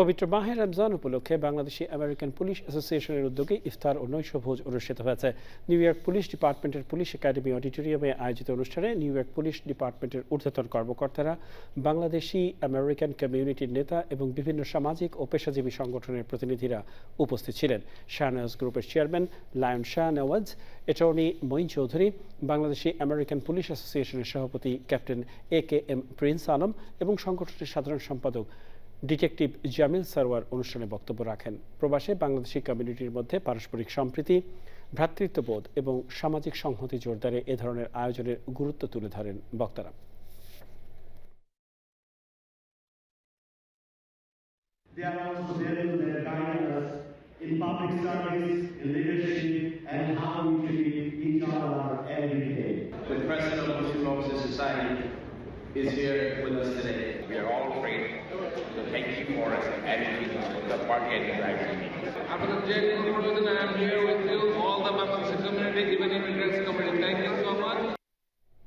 পবিত্র মাহে রমজান উপলক্ষে বাংলাদেশি আমেরিকান পুলিশ অ্যাসোসিয়েশনের উদ্যোগে ইফতার ও নৈশভোজ অনুষ্ঠিত হয়েছে। নিউ ইয়র্ক পুলিশ ডিপার্টমেন্টের পুলিশ একাডেমি অডিটোরিয়ামে আয়োজিত অনুষ্ঠানে নিউ ইয়র্ক পুলিশ ডিপার্টমেন্টের ঊর্ধ্বতন কর্মকর্তারা, বাংলাদেশি আমেরিকান কমিউনিটির নেতা এবং বিভিন্ন সামাজিক ও পেশাজীবী সংগঠনের প্রতিনিধিরা উপস্থিত ছিলেন। শাহনওয়াজ গ্রুপের chairman lion Shahnawaz, attorney Moin Chowdhury, Bangladeshi American police অ্যাসোসিয়েশনের সভাপতি ক্যাপ্টেন AKM প্রিন্স আলম এবং সংগঠনের সাধারণ সম্পাদক ডিটেকটিভ জামিল সারওয়ার অনুষ্ঠানে বক্তব্য রাখেন। প্রবাসে বাংলাদেশি কমিউনিটির মধ্যে পারস্পরিক সম্প্রীতি, ভ্রাতৃত্ববোধ এবং সামাজিক সংহতি জোরদারে এ ধরনের আয়োজনের গুরুত্ব তুলে ধরেন বক্তারা। They are also there to guide us in public service, in leadership, and how we treat each other every day. The President of Muslim Officer Society is here with us today. We are all great. So thank you for advocating the party and the আপনাদের যে